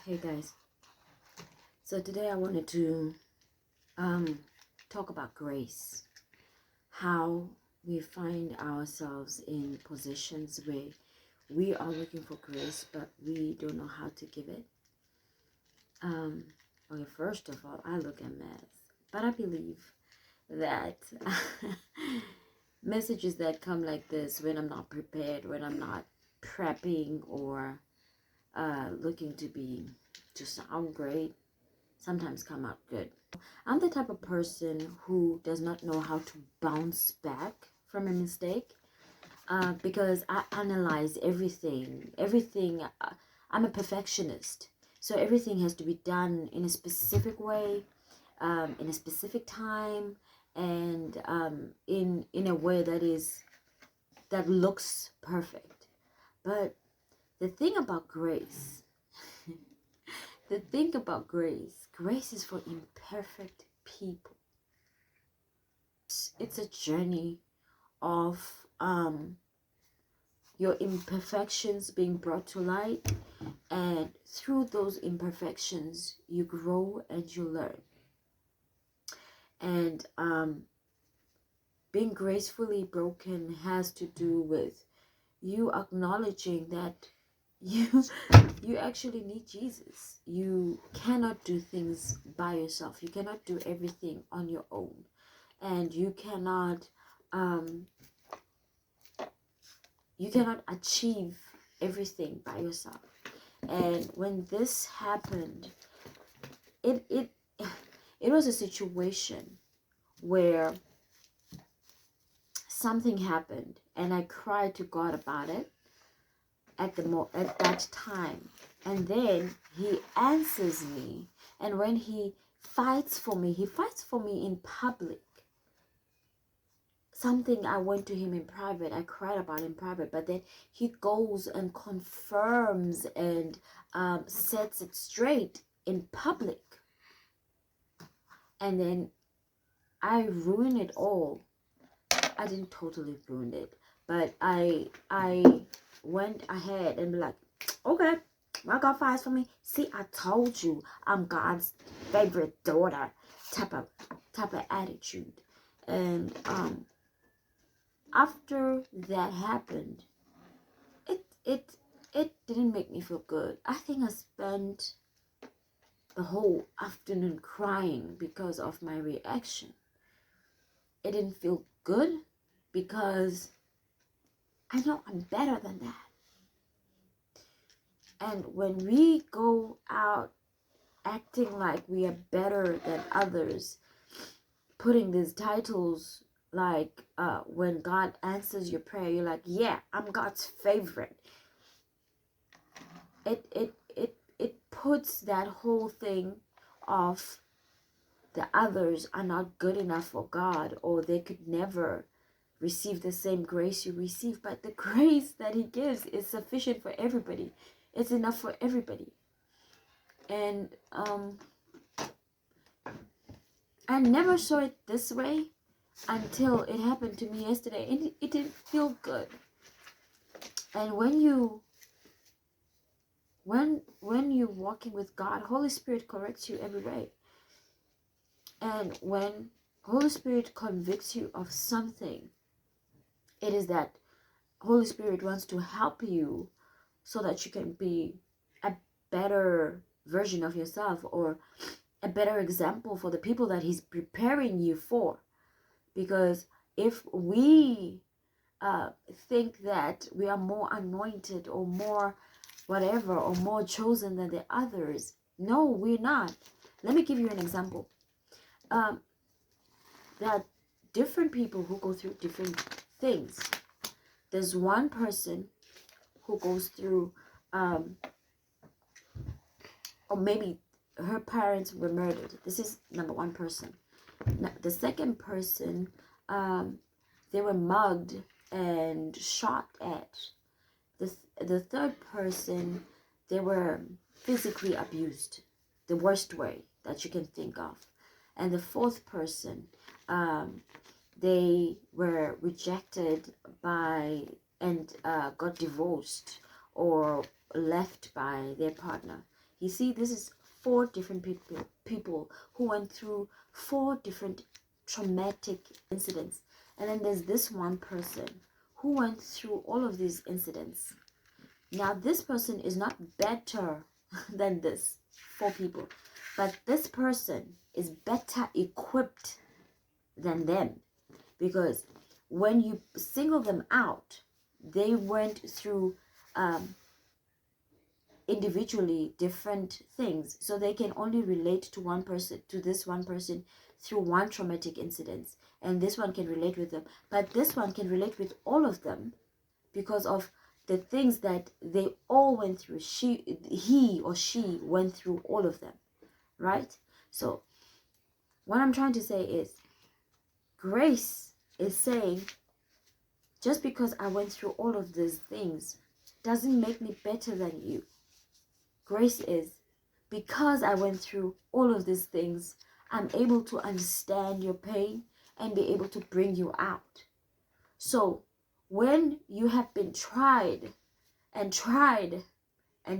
Hey guys, so today I wanted to talk about grace, how we find ourselves in positions where we are looking for grace but we don't know how to give it. Okay, first of all, I look at mess, but I believe that messages that come like this when I'm not prepared, when I'm not prepping or looking to sound great, sometimes come out good. I'm the type of person who does not know how to bounce back from a mistake because I analyze everything. I'm a perfectionist. So everything has to be done in a specific way, in a specific time, and in a way that looks perfect. But the thing about grace, grace is for imperfect people. It's a journey of your imperfections being brought to light, and through those imperfections you grow and you learn. And being gracefully broken has to do with you acknowledging that you actually need Jesus. You cannot do things by yourself. You cannot do everything on your own, and you cannot achieve everything by yourself. And when this happened, it was a situation where something happened and I cried to God about it at that time, and then he answers me. And when he fights for me in public. Something I went to him in private, I cried about in private, but then he goes and confirms and sets it straight in public. And then I ruin it all. I didn't totally ruin it, but I went ahead and be like, okay, my God fights for me. See, I told you I'm God's favorite daughter type of attitude. And after that happened, it didn't make me feel good. I think I spent the whole afternoon crying because of my reaction. It didn't feel good because I know I'm better than that. And when we go out acting like we are better than others, putting these titles like when God answers your prayer, you're like, yeah, I'm God's favorite. It puts that whole thing of the others are not good enough for God, or they could never receive the same grace you receive. But the grace that he gives is sufficient for everybody. It's enough for everybody. And I never saw it this way until it happened to me yesterday, and it didn't feel good. And when you're walking with God, Holy Spirit corrects you every way. And when Holy Spirit convicts you of something, it is that Holy Spirit wants to help you so that you can be a better version of yourself, or a better example for the people that he's preparing you for. Because if we think that we are more anointed or more whatever or more chosen than the others, no, we're not. Let me give you an example. There are different people who go through different things. There's one person who goes through or maybe her parents were murdered. This is number one person. The second person, they were mugged and shot at. The third person, they were physically abused, the worst way that you can think of. And the fourth person, they were rejected by and got divorced or left by their partner. You see, this is 4 different people who went through 4 different traumatic incidents. And then there's this one person who went through all of these incidents. Now, this person is not better than this 4 people, but this person is better equipped than them, because when you single them out, they went through individually different things, so they can only relate to one person, to this one person, through one traumatic incident, and this one can relate with them, but this one can relate with all of them because of the things that they all went through. He or she went through all of them, right? So what I'm trying to say is, grace is saying, just because I went through all of these things doesn't make me better than you. Grace is, because I went through all of these things, I'm able to understand your pain and be able to bring you out. So when you have been tried and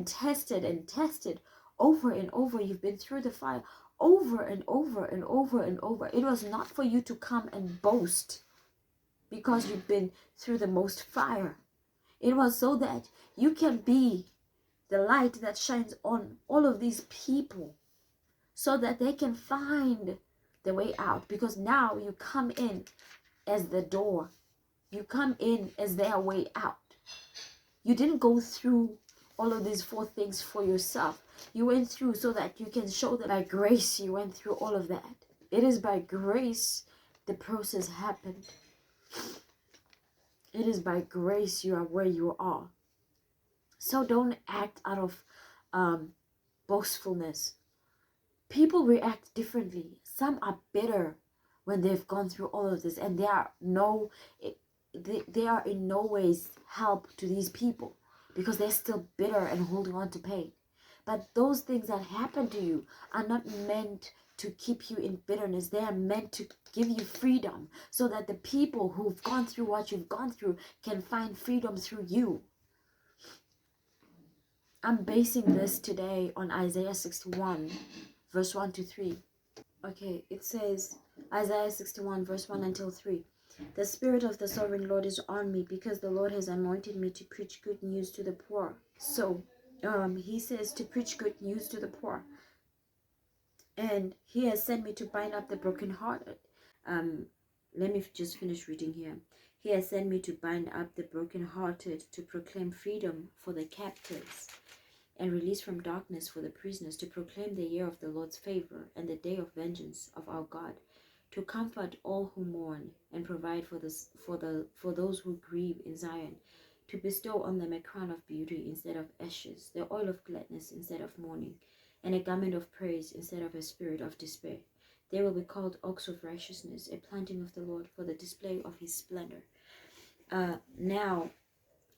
tested over and over, you've been through the fire over and over and over and over, it was not for you to come and boast because you've been through the most fire. It was so that you can be the light that shines on all of these people, so that they can find the way out. Because now you come in as the door. You come in as their way out. You didn't go through all of these 4 things for yourself. You went through so that you can show that by grace you went through all of that. It is by grace the process happened. It is by grace you are where you are. So don't act out of boastfulness. People react differently. Some are bitter when they've gone through all of this, and they are in no ways help to these people because they're still bitter and holding on to pain. But those things that happen to you are not meant to keep you in bitterness. They are meant to give you freedom, so that the people who've gone through what you've gone through can find freedom through you. I'm basing this today on Isaiah 61, verse 1 to 3. Okay, it says, Isaiah 61, verse 1 until 3. The Spirit of the Sovereign Lord is on me, because the Lord has anointed me to preach good news to the poor. So, he says to preach good news to the poor. And he has sent me to bind up the brokenhearted. Let me just finish reading here. He has sent me to bind up the brokenhearted, to proclaim freedom for the captives, and release from darkness for the prisoners, to proclaim the year of the Lord's favor and the day of vengeance of our God, to comfort all who mourn and provide for those who grieve in Zion, to bestow on them a crown of beauty instead of ashes, the oil of gladness instead of mourning, and a garment of praise instead of a spirit of despair. They will be called oaks of righteousness, a planting of the Lord, for the display of his splendor. Now,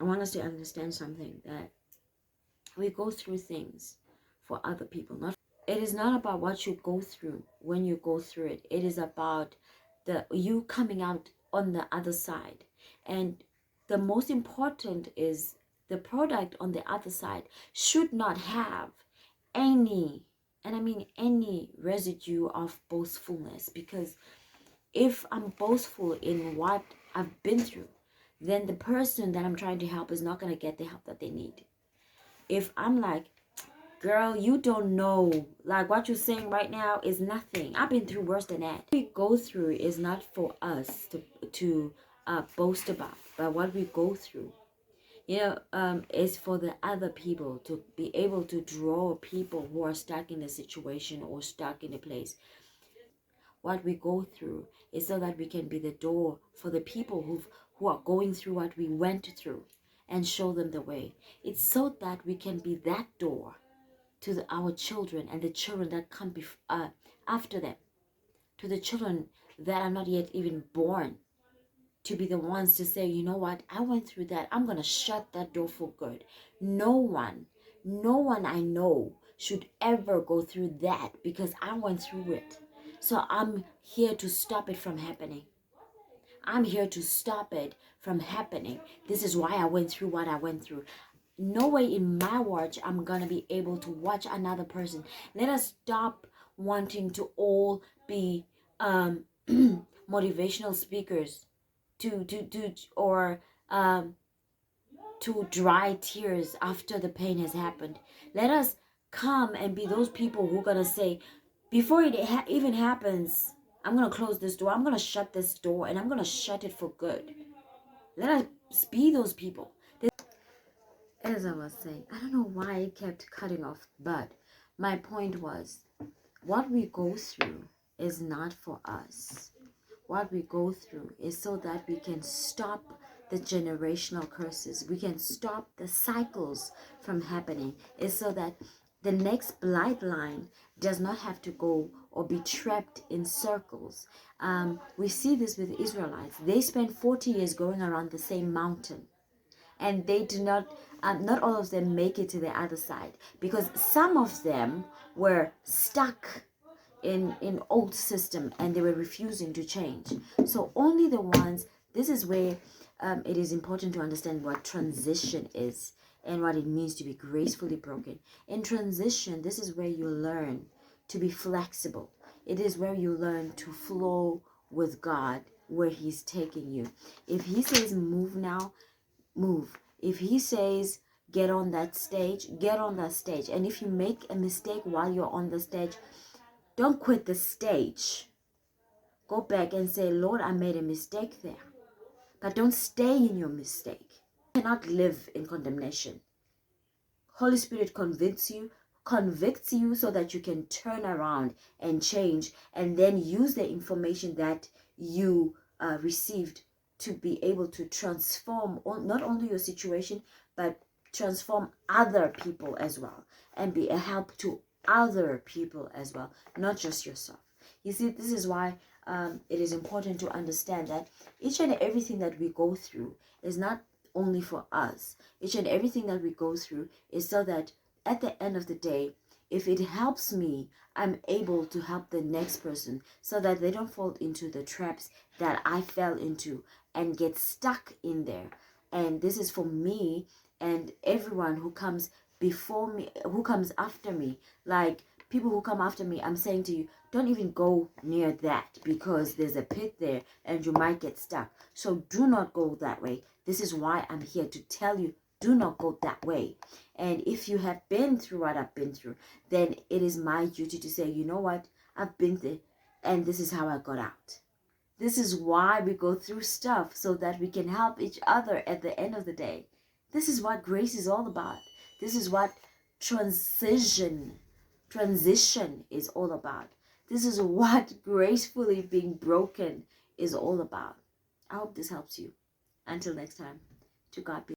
I want us to understand something, that we go through things for other people. It is not about what you go through when you go through it. It is about you coming out on the other side. And the most important is, the product on the other side should not have any, and I mean any, residue of boastfulness. Because if I'm boastful in what I've been through, then the person that I'm trying to help is not going to get the help that they need. If I'm like, girl, you don't know, like what you're saying right now is nothing, I've been through worse than that. What we go through is not for us to boast about, but what we go through, is for the other people, to be able to draw people who are stuck in a situation or stuck in a place. What we go through is so that we can be the door for the people who are going through what we went through, and show them the way. It's so that we can be that door to our children and the children that come after them, to the children that are not yet even born, to be the ones to say, you know what, I went through that, I'm going to shut that door for good. No one I know should ever go through that, because I went through it. So I'm here to stop it from happening. I'm here to stop it from happening. This is why I went through what I went through. no way in my watch I'm gonna be able to watch another person. Let us stop wanting to all be motivational speakers or to dry tears after the pain has happened. Let us come and be those people who are gonna say, before it even happens, I'm gonna close this door, I'm gonna shut this door, and I'm gonna shut it for good. Let us be those people. As I was saying, I don't know why it kept cutting off, but my point was, what we go through is not for us. What we go through is so that we can stop the generational curses. We can stop the cycles from happening. It's so that the next bloodline does not have to go or be trapped in circles. We see this with Israelites. They spent 40 years going around the same mountain, and they do not all of them make it to the other side, because some of them were stuck in old system and they were refusing to change. So only the ones, this is where it is important to understand what transition is and what it means to be gracefully broken. In transition, this is where you learn to be flexible. It is where you learn to flow with God where he's taking you. If he says move now, move. If he says get on that stage, get on that stage. And if you make a mistake while you're on the stage, don't quit the stage. Go back and say, Lord, I made a mistake there. But don't stay in your mistake. You cannot live in condemnation. Holy Spirit convicts you so that you can turn around and change, and then use the information that you received to be able to transform not only your situation, but transform other people as well, and be a help to other people as well, not just yourself. You see, this is why it is important to understand that each and everything that we go through is not only for us. Each and everything that we go through is so that at the end of the day, if it helps me, I'm able to help the next person so that they don't fall into the traps that I fell into and get stuck in there. And this is for me and everyone who comes before me, who comes after me. Like people who come after me, I'm saying to you, don't even go near that, because there's a pit there and you might get stuck. So do not go that way. This is why I'm here to tell you, do not go that way. And if you have been through what I've been through, then it is my duty to say, you know what, I've been there and this is how I got out. This is why we go through stuff, so that we can help each other at the end of the day. This is what grace is all about. This is what transition is all about. This is what gracefully being broken is all about. I hope this helps you. Until next time, to God be